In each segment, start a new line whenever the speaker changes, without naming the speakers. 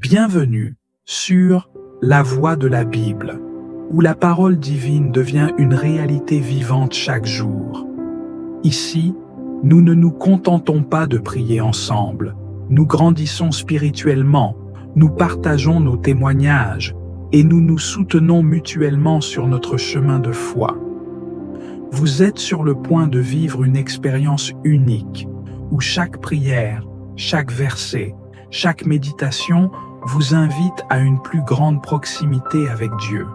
Bienvenue sur La Voix de la Bible, où la parole divine devient une réalité vivante chaque jour. Ici, nous ne nous contentons pas de prier ensemble, nous grandissons spirituellement, nous partageons nos témoignages et nous nous soutenons mutuellement sur notre chemin de foi. Vous êtes sur le point de vivre une expérience unique, où chaque prière, chaque verset, chaque méditation vous invite à une plus grande proximité avec Dieu.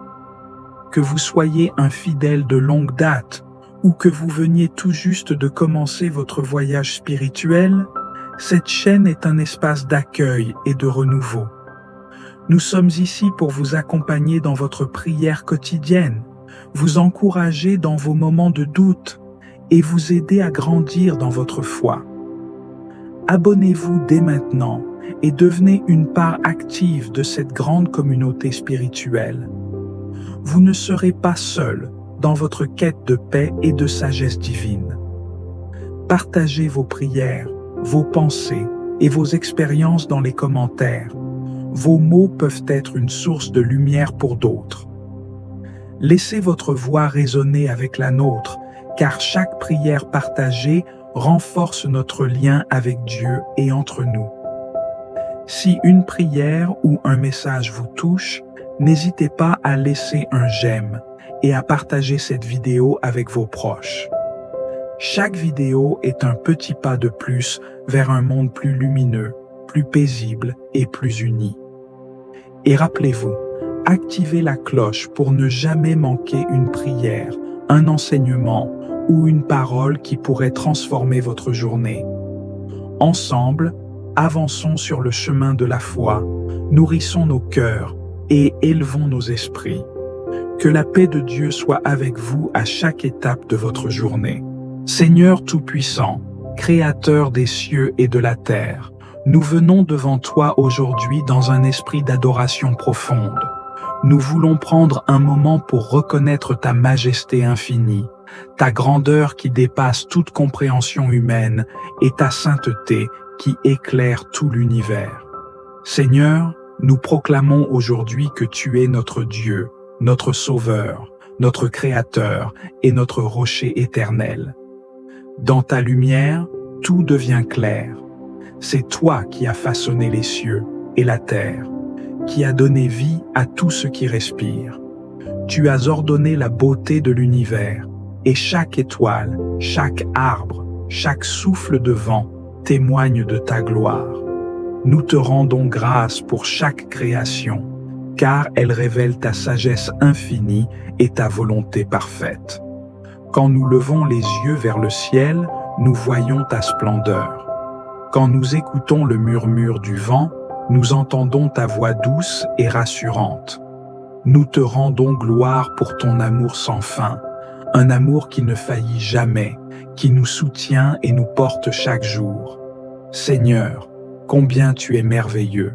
Que vous soyez un fidèle de longue date ou que vous veniez tout juste de commencer votre voyage spirituel, cette chaîne est un espace d'accueil et de renouveau. Nous sommes ici pour vous accompagner dans votre prière quotidienne, vous encourager dans vos moments de doute et vous aider à grandir dans votre foi. Abonnez-vous dès maintenant et devenez une part active de cette grande communauté spirituelle. Vous ne serez pas seul dans votre quête de paix et de sagesse divine. Partagez vos prières, vos pensées et vos expériences dans les commentaires. Vos mots peuvent être une source de lumière pour d'autres. Laissez votre voix résonner avec la nôtre, car chaque prière partagée renforce notre lien avec Dieu et entre nous. Si une prière ou un message vous touche, n'hésitez pas à laisser un j'aime et à partager cette vidéo avec vos proches. Chaque vidéo est un petit pas de plus vers un monde plus lumineux, plus paisible et plus uni. Et rappelez-vous, activez la cloche pour ne jamais manquer une prière, un enseignement ou une parole qui pourrait transformer votre journée. Ensemble, avançons sur le chemin de la foi, nourrissons nos cœurs et élevons nos esprits. Que la paix de Dieu soit avec vous à chaque étape de votre journée. Seigneur Tout-Puissant, Créateur des cieux et de la terre, nous venons devant toi aujourd'hui dans un esprit d'adoration profonde. Nous voulons prendre un moment pour reconnaître ta majesté infinie, ta grandeur qui dépasse toute compréhension humaine et ta sainteté qui éclaire tout l'univers. Seigneur, nous proclamons aujourd'hui que tu es notre Dieu, notre Sauveur, notre Créateur et notre rocher éternel. Dans ta lumière, tout devient clair. C'est toi qui as façonné les cieux et la terre, qui as donné vie à tout ce qui respire. Tu as ordonné la beauté de l'univers, et chaque étoile, chaque arbre, chaque souffle de vent témoigne de ta gloire. Nous te rendons grâce pour chaque création, car elle révèle ta sagesse infinie et ta volonté parfaite. Quand nous levons les yeux vers le ciel, nous voyons ta splendeur. Quand nous écoutons le murmure du vent, nous entendons ta voix douce et rassurante. Nous te rendons gloire pour ton amour sans fin, un amour qui ne faillit jamais, qui nous soutient et nous porte chaque jour. Seigneur, combien tu es merveilleux,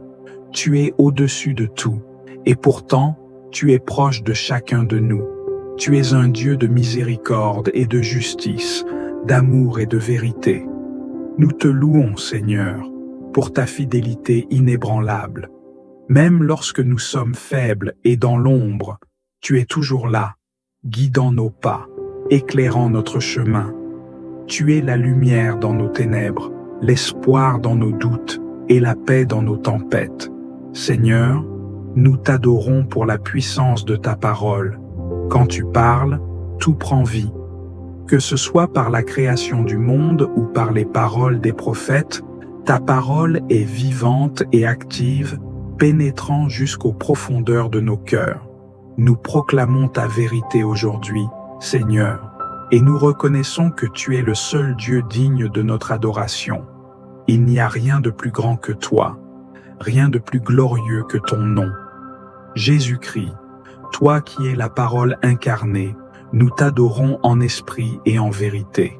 tu es au-dessus de tout, et pourtant, tu es proche de chacun de nous. Tu es un Dieu de miséricorde et de justice, d'amour et de vérité. Nous te louons, Seigneur, pour ta fidélité inébranlable. Même lorsque nous sommes faibles et dans l'ombre, tu es toujours là, guidant nos pas, éclairant notre chemin. Tu es la lumière dans nos ténèbres, l'espoir dans nos doutes et la paix dans nos tempêtes. Seigneur, nous t'adorons pour la puissance de ta parole. Quand tu parles, tout prend vie. Que ce soit par la création du monde ou par les paroles des prophètes, ta parole est vivante et active, pénétrant jusqu'aux profondeurs de nos cœurs. Nous proclamons ta vérité aujourd'hui, Seigneur, et nous reconnaissons que tu es le seul Dieu digne de notre adoration. Il n'y a rien de plus grand que toi, rien de plus glorieux que ton nom. Jésus-Christ, toi qui es la parole incarnée, nous t'adorons en esprit et en vérité.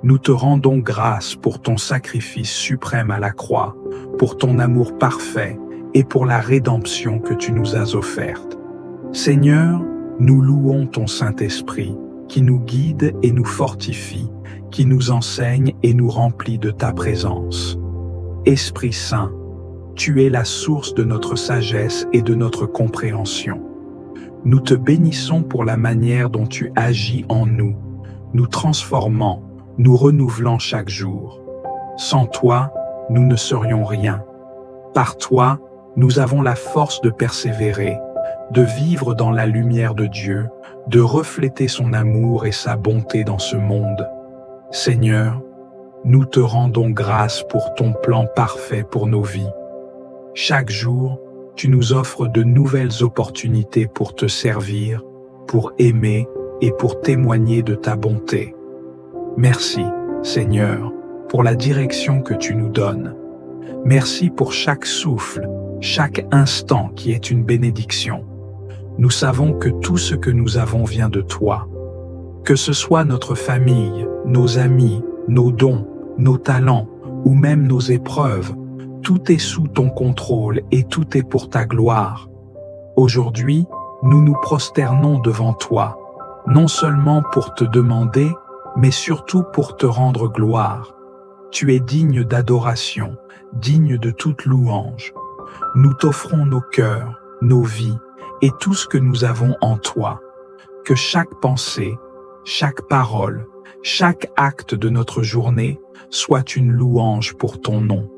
Nous te rendons grâce pour ton sacrifice suprême à la croix, pour ton amour parfait et pour la rédemption que tu nous as offerte. Seigneur, nous louons ton Saint-Esprit, qui nous guide et nous fortifie, qui nous enseigne et nous remplit de ta présence. Esprit Saint, Tu es la source de notre sagesse et de notre compréhension. Nous te bénissons pour la manière dont tu agis en nous, nous transformant, nous renouvelant chaque jour. Sans toi, nous ne serions rien. Par toi, nous avons la force de persévérer, de vivre dans la lumière de Dieu, de refléter son amour et sa bonté dans ce monde. Seigneur, nous te rendons grâce pour ton plan parfait pour nos vies. Chaque jour, tu nous offres de nouvelles opportunités pour te servir, pour aimer et pour témoigner de ta bonté. Merci, Seigneur, pour la direction que tu nous donnes. Merci pour chaque souffle, chaque instant qui est une bénédiction. Nous savons que tout ce que nous avons vient de toi. Que ce soit notre famille, nos amis, nos dons, nos talents ou même nos épreuves, tout est sous ton contrôle et tout est pour ta gloire. Aujourd'hui, nous nous prosternons devant toi, non seulement pour te demander, mais surtout pour te rendre gloire. Tu es digne d'adoration, digne de toute louange. Nous t'offrons nos cœurs, nos vies et tout ce que nous avons en toi. Que chaque pensée, chaque parole, chaque acte de notre journée soit une louange pour ton nom.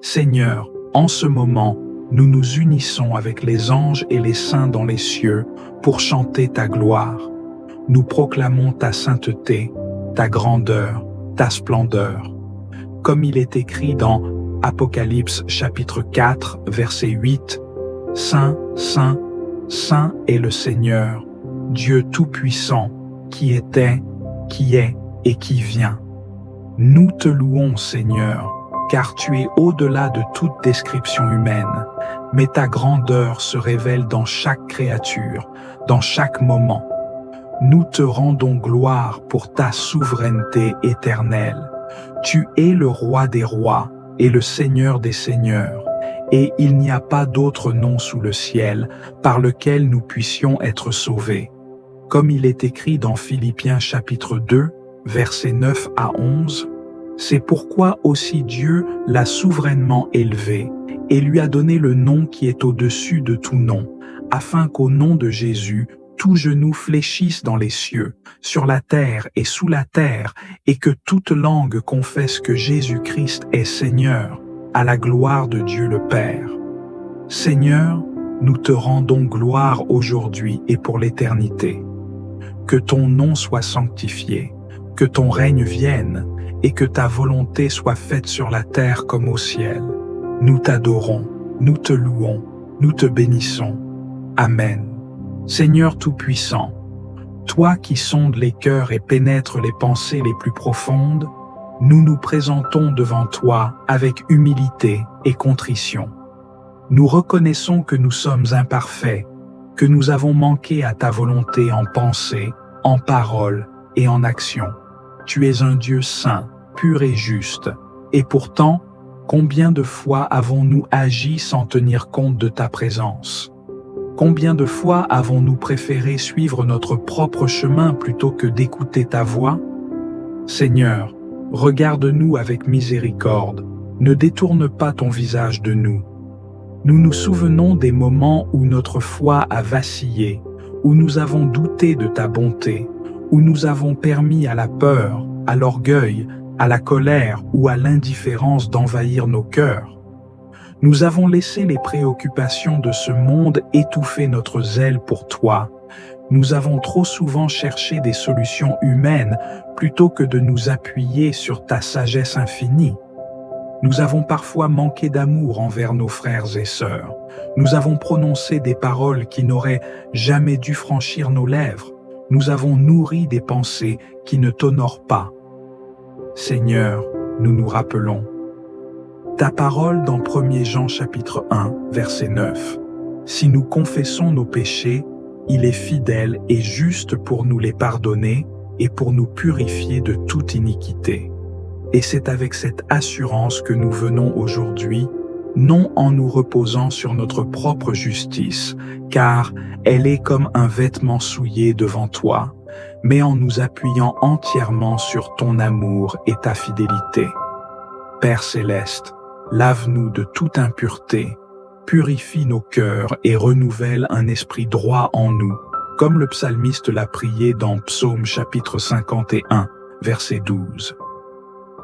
Seigneur, en ce moment, nous nous unissons avec les anges et les saints dans les cieux pour chanter ta gloire. Nous proclamons ta sainteté, ta grandeur, ta splendeur. Comme il est écrit dans Apocalypse chapitre 4, verset 8, « Saint, Saint, Saint est le Seigneur, Dieu Tout-Puissant, qui était, qui est et qui vient. » Nous te louons, Seigneur, car tu es au-delà de toute description humaine, mais ta grandeur se révèle dans chaque créature, dans chaque moment. Nous te rendons gloire pour ta souveraineté éternelle. Tu es le roi des rois et le Seigneur des seigneurs, et il n'y a pas d'autre nom sous le ciel par lequel nous puissions être sauvés. Comme il est écrit dans Philippiens chapitre 2, versets 9 à 11, « C'est pourquoi aussi Dieu l'a souverainement élevé et lui a donné le nom qui est au-dessus de tout nom, afin qu'au nom de Jésus, tout genou fléchisse dans les cieux, sur la terre et sous la terre, et que toute langue confesse que Jésus-Christ est Seigneur, à la gloire de Dieu le Père. Seigneur, nous te rendons gloire aujourd'hui et pour l'éternité. Que ton nom soit sanctifié, que ton règne vienne, et que ta volonté soit faite sur la terre comme au ciel. Nous t'adorons, nous te louons, nous te bénissons. Amen. Seigneur Tout-Puissant, toi qui sondes les cœurs et pénètres les pensées les plus profondes, nous nous présentons devant toi avec humilité et contrition. Nous reconnaissons que nous sommes imparfaits, que nous avons manqué à ta volonté en pensée, en parole et en action. Tu es un Dieu saint, pur et juste, et pourtant, combien de fois avons-nous agi sans tenir compte de ta présence? Combien de fois avons-nous préféré suivre notre propre chemin plutôt que d'écouter ta voix? Seigneur, regarde-nous avec miséricorde, ne détourne pas ton visage de nous. Nous nous souvenons des moments où notre foi a vacillé, où nous avons douté de ta bonté, où nous avons permis à la peur, à l'orgueil, à la colère ou à l'indifférence d'envahir nos cœurs. Nous avons laissé les préoccupations de ce monde étouffer notre zèle pour toi. Nous avons trop souvent cherché des solutions humaines plutôt que de nous appuyer sur ta sagesse infinie. Nous avons parfois manqué d'amour envers nos frères et sœurs. Nous avons prononcé des paroles qui n'auraient jamais dû franchir nos lèvres. Nous avons nourri des pensées qui ne t'honorent pas. Seigneur, nous nous rappelons ta parole dans 1 Jean chapitre 1, verset 9. Si nous confessons nos péchés, il est fidèle et juste pour nous les pardonner et pour nous purifier de toute iniquité. Et c'est avec cette assurance que nous venons aujourd'hui, non en nous reposant sur notre propre justice, car elle est comme un vêtement souillé devant toi, mais en nous appuyant entièrement sur ton amour et ta fidélité. Père céleste, lave-nous de toute impureté, purifie nos cœurs et renouvelle un esprit droit en nous, comme le psalmiste l'a prié dans Psaume chapitre 51, verset 12.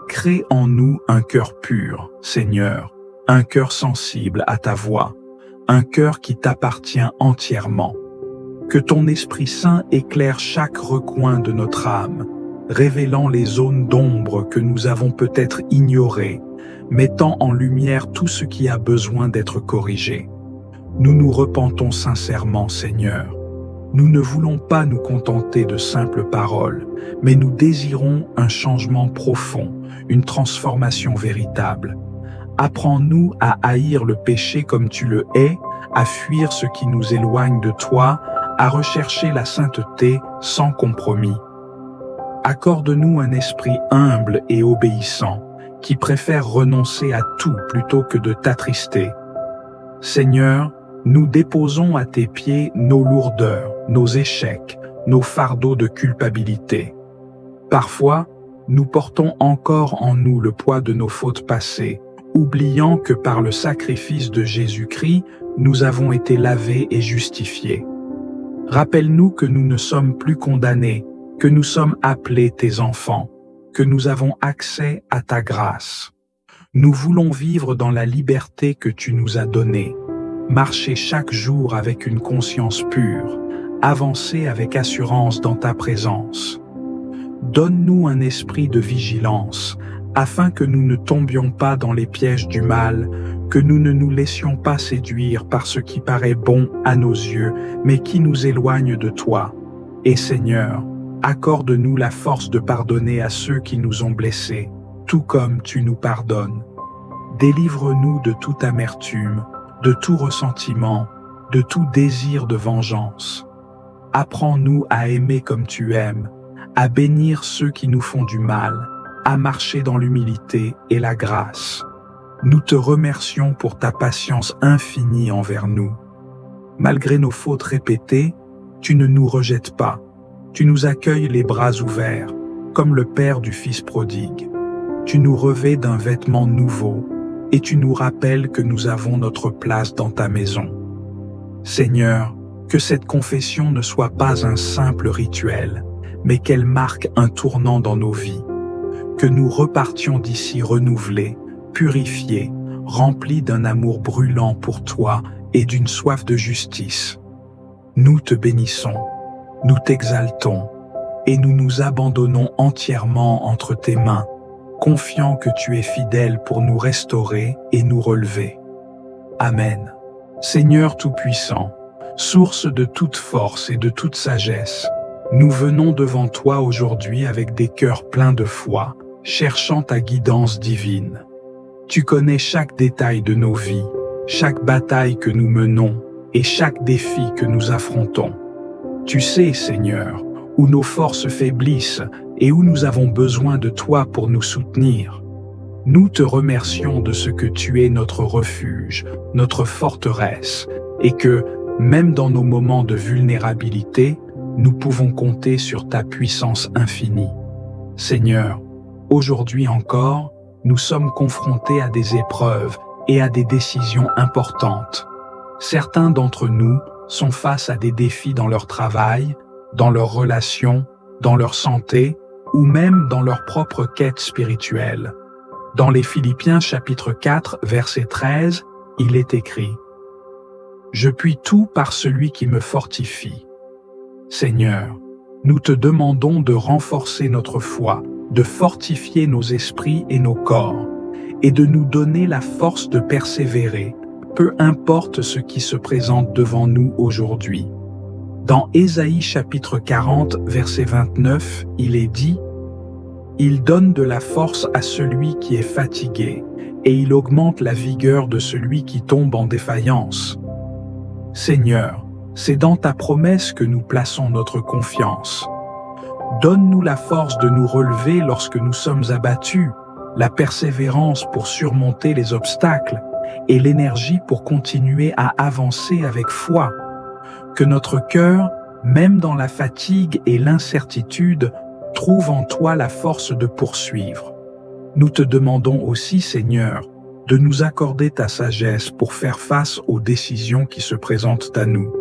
Crée en nous un cœur pur, Seigneur, un cœur sensible à ta voix, un cœur qui t'appartient entièrement. Que ton Esprit Saint éclaire chaque recoin de notre âme, révélant les zones d'ombre que nous avons peut-être ignorées, mettant en lumière tout ce qui a besoin d'être corrigé. Nous nous repentons sincèrement, Seigneur. Nous ne voulons pas nous contenter de simples paroles, mais nous désirons un changement profond, une transformation véritable. Apprends-nous à haïr le péché comme tu le hais, à fuir ce qui nous éloigne de toi, à rechercher la sainteté sans compromis. Accorde-nous un esprit humble et obéissant, qui préfère renoncer à tout plutôt que de t'attrister. Seigneur, nous déposons à tes pieds nos lourdeurs, nos échecs, nos fardeaux de culpabilité. Parfois, nous portons encore en nous le poids de nos fautes passées, oubliant que par le sacrifice de Jésus-Christ, nous avons été lavés et justifiés. Rappelle-nous que nous ne sommes plus condamnés, que nous sommes appelés tes enfants, que nous avons accès à ta grâce. Nous voulons vivre dans la liberté que tu nous as donnée, marcher chaque jour avec une conscience pure, avancer avec assurance dans ta présence. Donne-nous un esprit de vigilance, afin que nous ne tombions pas dans les pièges du mal, que nous ne nous laissions pas séduire par ce qui paraît bon à nos yeux, mais qui nous éloigne de toi. Et Seigneur, accorde-nous la force de pardonner à ceux qui nous ont blessés, tout comme tu nous pardonnes. Délivre-nous de toute amertume, de tout ressentiment, de tout désir de vengeance. Apprends-nous à aimer comme tu aimes, à bénir ceux qui nous font du mal, à marcher dans l'humilité et la grâce. Nous te remercions pour ta patience infinie envers nous. Malgré nos fautes répétées, tu ne nous rejettes pas. Tu nous accueilles les bras ouverts, comme le Père du Fils prodigue. Tu nous revêts d'un vêtement nouveau et tu nous rappelles que nous avons notre place dans ta maison. Seigneur, que cette confession ne soit pas un simple rituel, mais qu'elle marque un tournant dans nos vies. Que nous repartions d'ici renouvelés, purifiés, remplis d'un amour brûlant pour toi et d'une soif de justice. Nous te bénissons, nous t'exaltons et nous nous abandonnons entièrement entre tes mains, confiants que tu es fidèle pour nous restaurer et nous relever. Amen. Seigneur Tout-Puissant, source de toute force et de toute sagesse, nous venons devant toi aujourd'hui avec des cœurs pleins de foi, cherchant ta guidance divine. Tu connais chaque détail de nos vies, chaque bataille que nous menons et chaque défi que nous affrontons. Tu sais, Seigneur, où nos forces faiblissent et où nous avons besoin de toi pour nous soutenir. Nous te remercions de ce que tu es notre refuge, notre forteresse, et que, même dans nos moments de vulnérabilité, nous pouvons compter sur ta puissance infinie. Seigneur, aujourd'hui encore, nous sommes confrontés à des épreuves et à des décisions importantes. Certains d'entre nous sont face à des défis dans leur travail, dans leurs relations, dans leur santé ou même dans leur propre quête spirituelle. Dans les Philippiens chapitre 4, verset 13, il est écrit « Je puis tout par celui qui me fortifie ». Seigneur, nous te demandons de renforcer notre foi, de fortifier nos esprits et nos corps, et de nous donner la force de persévérer, peu importe ce qui se présente devant nous aujourd'hui. Dans Ésaïe chapitre 40, verset 29, il est dit « Il donne de la force à celui qui est fatigué, et il augmente la vigueur de celui qui tombe en défaillance. » Seigneur, c'est dans ta promesse que nous plaçons notre confiance. Donne-nous la force de nous relever lorsque nous sommes abattus, la persévérance pour surmonter les obstacles et l'énergie pour continuer à avancer avec foi. Que notre cœur, même dans la fatigue et l'incertitude, trouve en toi la force de poursuivre. Nous te demandons aussi, Seigneur, de nous accorder ta sagesse pour faire face aux décisions qui se présentent à nous.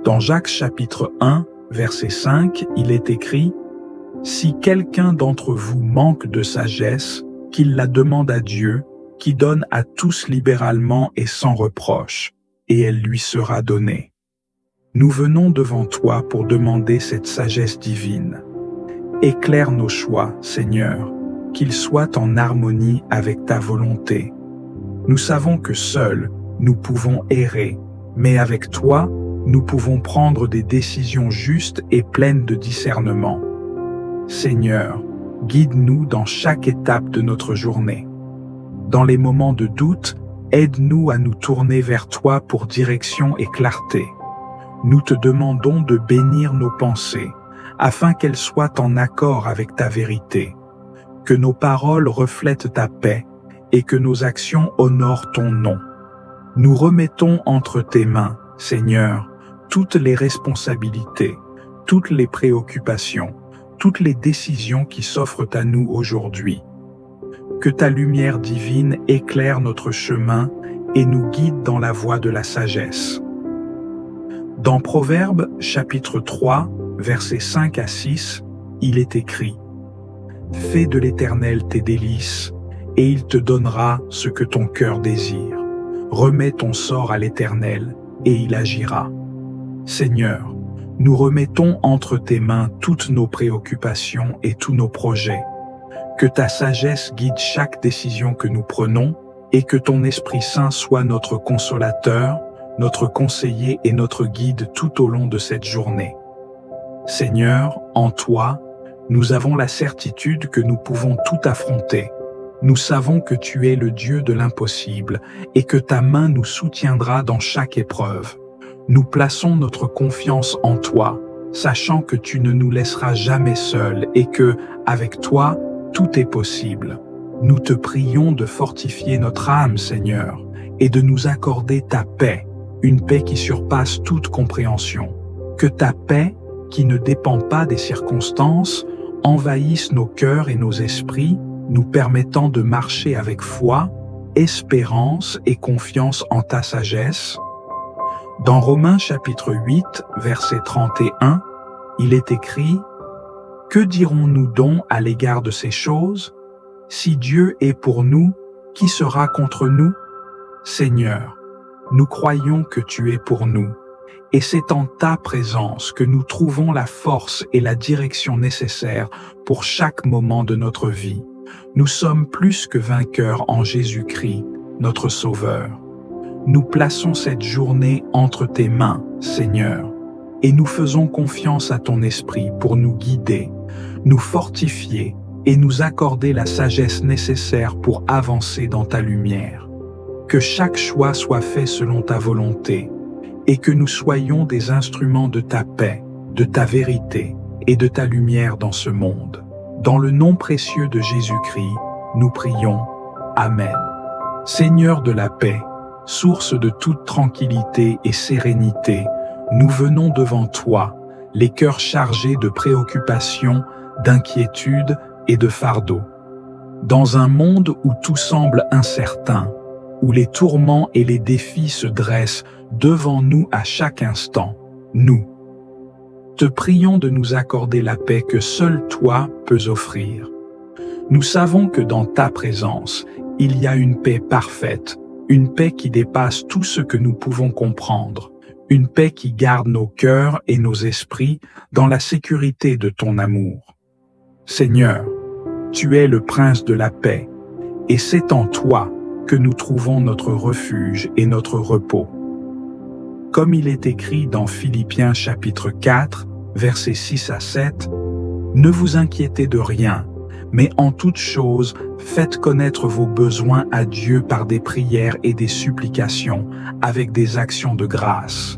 Dans Jacques chapitre 1, verset 5, il est écrit « Si quelqu'un d'entre vous manque de sagesse, qu'il la demande à Dieu, qui donne à tous libéralement et sans reproche, et elle lui sera donnée. » Nous venons devant toi pour demander cette sagesse divine. Éclaire nos choix, Seigneur, qu'ils soient en harmonie avec ta volonté. Nous savons que seuls, nous pouvons errer, mais avec toi, nous pouvons prendre des décisions justes et pleines de discernement. Seigneur, guide-nous dans chaque étape de notre journée. Dans les moments de doute, aide-nous à nous tourner vers toi pour direction et clarté. Nous te demandons de bénir nos pensées, afin qu'elles soient en accord avec ta vérité. Que nos paroles reflètent ta paix et que nos actions honorent ton nom. Nous remettons entre tes mains, Seigneur, toutes les responsabilités, toutes les préoccupations, toutes les décisions qui s'offrent à nous aujourd'hui. Que ta lumière divine éclaire notre chemin et nous guide dans la voie de la sagesse. Dans Proverbes chapitre 3, versets 5 à 6, il est écrit « Fais de l'Éternel tes délices, et il te donnera ce que ton cœur désire. Remets ton sort à l'Éternel, et il agira. » Seigneur, nous remettons entre tes mains toutes nos préoccupations et tous nos projets. Que ta sagesse guide chaque décision que nous prenons et que ton Esprit Saint soit notre consolateur, notre conseiller et notre guide tout au long de cette journée. Seigneur, en toi, nous avons la certitude que nous pouvons tout affronter. Nous savons que tu es le Dieu de l'impossible et que ta main nous soutiendra dans chaque épreuve. Nous plaçons notre confiance en toi, sachant que tu ne nous laisseras jamais seuls et que, avec toi, tout est possible. Nous te prions de fortifier notre âme, Seigneur, et de nous accorder ta paix, une paix qui surpasse toute compréhension. Que ta paix, qui ne dépend pas des circonstances, envahisse nos cœurs et nos esprits, nous permettant de marcher avec foi, espérance et confiance en ta sagesse. Dans Romains chapitre 8, verset 31, il est écrit « Que dirons-nous donc à l'égard de ces choses? Si Dieu est pour nous, qui sera contre nous? Seigneur, nous croyons que tu es pour nous, et c'est en ta présence que nous trouvons la force et la direction nécessaires pour chaque moment de notre vie. Nous sommes plus que vainqueurs en Jésus-Christ, notre Sauveur. Nous plaçons cette journée entre tes mains, Seigneur, et nous faisons confiance à ton Esprit pour nous guider, nous fortifier et nous accorder la sagesse nécessaire pour avancer dans ta lumière. Que chaque choix soit fait selon ta volonté et que nous soyons des instruments de ta paix, de ta vérité et de ta lumière dans ce monde. Dans le nom précieux de Jésus-Christ, nous prions. Amen. Seigneur de la paix, source de toute tranquillité et sérénité, nous venons devant toi, les cœurs chargés de préoccupations, d'inquiétudes et de fardeaux. Dans un monde où tout semble incertain, où les tourments et les défis se dressent devant nous à chaque instant, nous te prions de nous accorder la paix que seul toi peux offrir. Nous savons que dans ta présence, il y a une paix parfaite, une paix qui dépasse tout ce que nous pouvons comprendre, une paix qui garde nos cœurs et nos esprits dans la sécurité de ton amour. Seigneur, tu es le prince de la paix, et c'est en toi que nous trouvons notre refuge et notre repos. Comme il est écrit dans Philippiens chapitre 4, versets 6 à 7, « Ne vous inquiétez de rien, mais en toute chose, faites connaître vos besoins à Dieu par des prières et des supplications, avec des actions de grâce.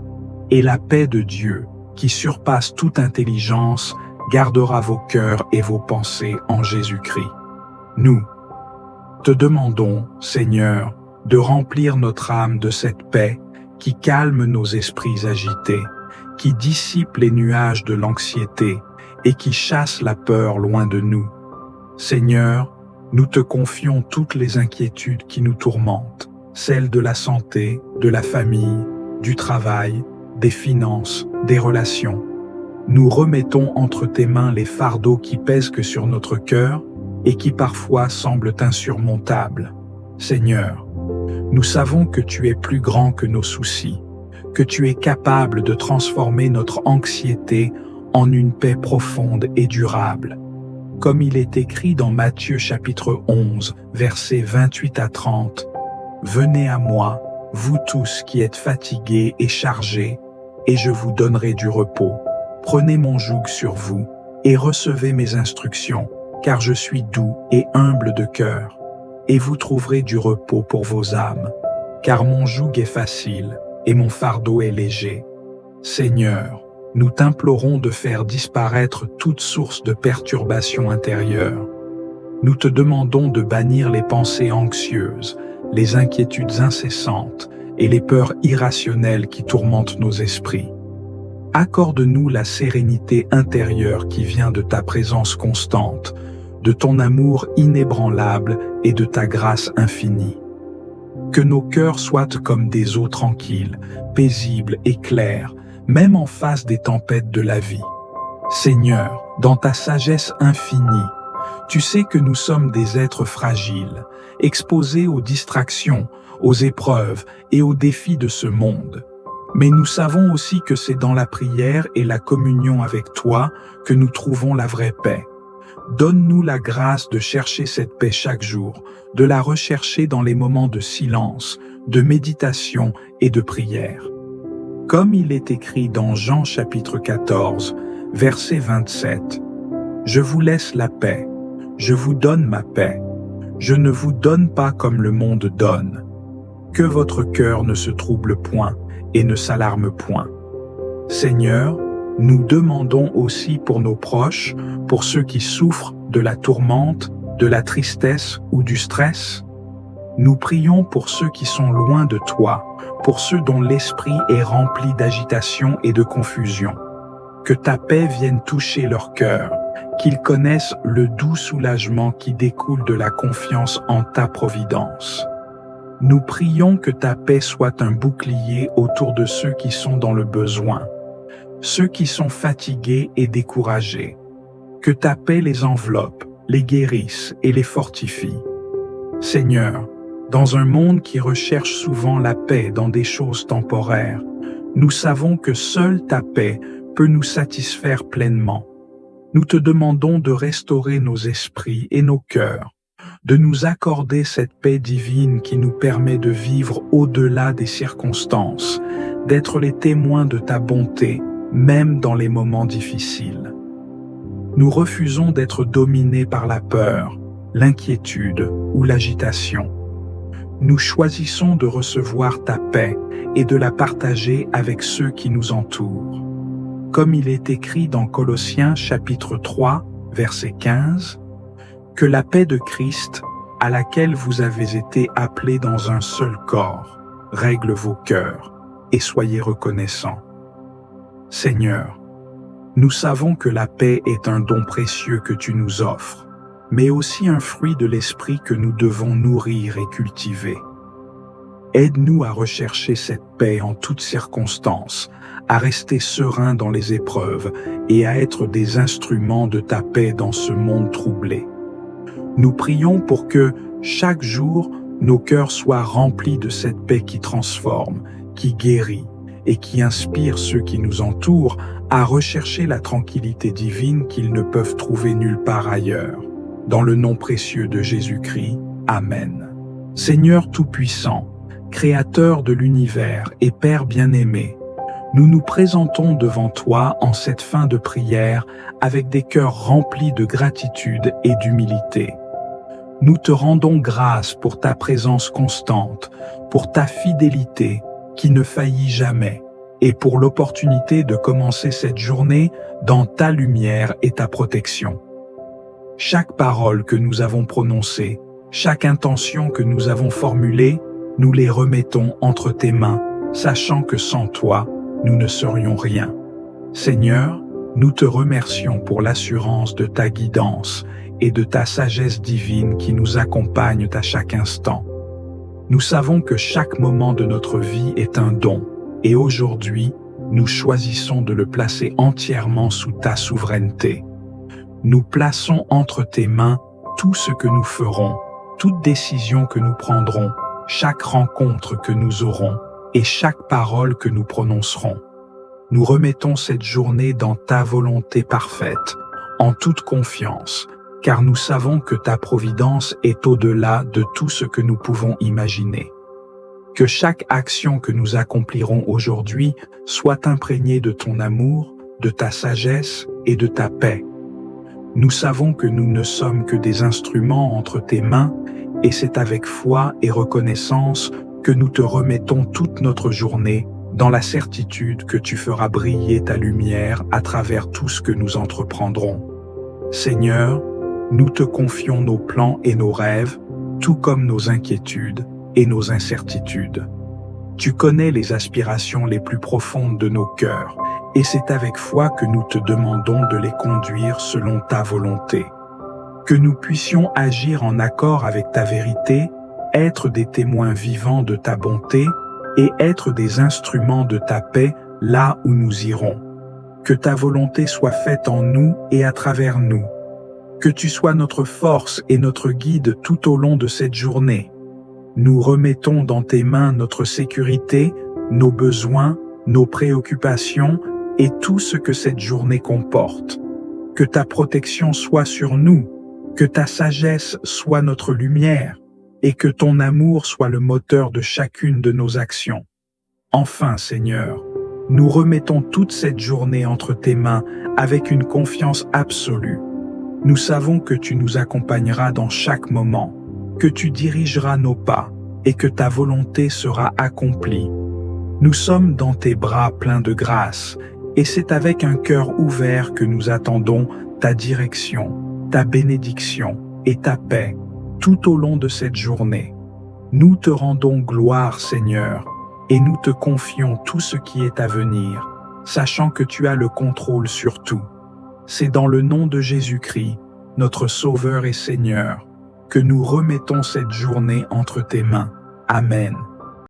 Et la paix de Dieu, qui surpasse toute intelligence, gardera vos cœurs et vos pensées en Jésus-Christ. » Nous te demandons, Seigneur, de remplir notre âme de cette paix qui calme nos esprits agités, qui dissipe les nuages de l'anxiété et qui chasse la peur loin de nous. Seigneur, Nous te confions toutes les inquiétudes qui nous tourmentent, celles de la santé, de la famille, du travail, des finances, des relations. Nous remettons entre tes mains les fardeaux qui pèsent que sur notre cœur et qui parfois semblent insurmontables. Seigneur, nous savons que tu es plus grand que nos soucis, que tu es capable de transformer notre anxiété en une paix profonde et durable. Comme il est écrit dans Matthieu chapitre 11, versets 28 à 30, « Venez à moi, vous tous qui êtes fatigués et chargés, et je vous donnerai du repos. Prenez mon joug sur vous et recevez mes instructions, car je suis doux et humble de cœur, et vous trouverez du repos pour vos âmes, car mon joug est facile et mon fardeau est léger. » Seigneur, nous t'implorons de faire disparaître toute source de perturbation intérieure. Nous te demandons de bannir les pensées anxieuses, les inquiétudes incessantes et les peurs irrationnelles qui tourmentent nos esprits. Accorde-nous la sérénité intérieure qui vient de ta présence constante, de ton amour inébranlable et de ta grâce infinie. Que nos cœurs soient comme des eaux tranquilles, paisibles et claires, même en face des tempêtes de la vie. Seigneur, dans ta sagesse infinie, tu sais que nous sommes des êtres fragiles, exposés aux distractions, aux épreuves et aux défis de ce monde. Mais nous savons aussi que c'est dans la prière et la communion avec toi que nous trouvons la vraie paix. Donne-nous la grâce de chercher cette paix chaque jour, de la rechercher dans les moments de silence, de méditation et de prière. Comme il est écrit dans Jean chapitre 14, verset 27, « Je vous laisse la paix, je vous donne ma paix, je ne vous donne pas comme le monde donne. Que votre cœur ne se trouble point et ne s'alarme point. » Seigneur, nous demandons aussi pour nos proches, pour ceux qui souffrent de la tourmente, de la tristesse ou du stress. Nous prions pour ceux qui sont loin de toi, pour ceux dont l'esprit est rempli d'agitation et de confusion. Que ta paix vienne toucher leur cœur, qu'ils connaissent le doux soulagement qui découle de la confiance en ta providence. Nous prions que ta paix soit un bouclier autour de ceux qui sont dans le besoin, ceux qui sont fatigués et découragés. Que ta paix les enveloppe, les guérisse et les fortifie. Seigneur, dans un monde qui recherche souvent la paix dans des choses temporaires, nous savons que seule ta paix peut nous satisfaire pleinement. Nous te demandons de restaurer nos esprits et nos cœurs, de nous accorder cette paix divine qui nous permet de vivre au-delà des circonstances, d'être les témoins de ta bonté, même dans les moments difficiles. Nous refusons d'être dominés par la peur, l'inquiétude ou l'agitation. Nous choisissons de recevoir ta paix et de la partager avec ceux qui nous entourent. Comme il est écrit dans Colossiens chapitre 3, verset 15, « Que la paix de Christ, à laquelle vous avez été appelés dans un seul corps, règle vos cœurs et soyez reconnaissants. » Seigneur, nous savons que la paix est un don précieux que tu nous offres, mais aussi un fruit de l'esprit que nous devons nourrir et cultiver. Aide-nous à rechercher cette paix en toutes circonstances, à rester sereins dans les épreuves et à être des instruments de ta paix dans ce monde troublé. Nous prions pour que, chaque jour, nos cœurs soient remplis de cette paix qui transforme, qui guérit et qui inspire ceux qui nous entourent à rechercher la tranquillité divine qu'ils ne peuvent trouver nulle part ailleurs. Dans le nom précieux de Jésus-Christ. Amen. Seigneur Tout-Puissant, Créateur de l'univers et Père bien-aimé, nous nous présentons devant toi en cette fin de prière avec des cœurs remplis de gratitude et d'humilité. Nous te rendons grâce pour ta présence constante, pour ta fidélité qui ne faillit jamais, et pour l'opportunité de commencer cette journée dans ta lumière et ta protection. Chaque parole que nous avons prononcée, chaque intention que nous avons formulée, nous les remettons entre tes mains, sachant que sans toi, nous ne serions rien. Seigneur, nous te remercions pour l'assurance de ta guidance et de ta sagesse divine qui nous accompagnent à chaque instant. Nous savons que chaque moment de notre vie est un don, et aujourd'hui, nous choisissons de le placer entièrement sous ta souveraineté. Nous plaçons entre tes mains tout ce que nous ferons, toute décision que nous prendrons, chaque rencontre que nous aurons et chaque parole que nous prononcerons. Nous remettons cette journée dans ta volonté parfaite, en toute confiance, car nous savons que ta providence est au-delà de tout ce que nous pouvons imaginer. Que chaque action que nous accomplirons aujourd'hui soit imprégnée de ton amour, de ta sagesse et de ta paix. Nous savons que nous ne sommes que des instruments entre tes mains, et c'est avec foi et reconnaissance que nous te remettons toute notre journée dans la certitude que tu feras briller ta lumière à travers tout ce que nous entreprendrons. Seigneur, nous te confions nos plans et nos rêves, tout comme nos inquiétudes et nos incertitudes. Tu connais les aspirations les plus profondes de nos cœurs, et c'est avec foi que nous te demandons de les conduire selon ta volonté. Que nous puissions agir en accord avec ta vérité, être des témoins vivants de ta bonté et être des instruments de ta paix là où nous irons. Que ta volonté soit faite en nous et à travers nous. Que tu sois notre force et notre guide tout au long de cette journée. Nous remettons dans tes mains notre sécurité, nos besoins, nos préoccupations et tout ce que cette journée comporte. Que ta protection soit sur nous, que ta sagesse soit notre lumière et que ton amour soit le moteur de chacune de nos actions. Enfin, Seigneur, nous remettons toute cette journée entre tes mains avec une confiance absolue. Nous savons que tu nous accompagneras dans chaque moment, que tu dirigeras nos pas et que ta volonté sera accomplie. Nous sommes dans tes bras pleins de grâce et c'est avec un cœur ouvert que nous attendons ta direction, ta bénédiction et ta paix tout au long de cette journée. Nous te rendons gloire, Seigneur, et nous te confions tout ce qui est à venir, sachant que tu as le contrôle sur tout. C'est dans le nom de Jésus-Christ, notre Sauveur et Seigneur, que nous remettons cette journée entre tes mains. Amen.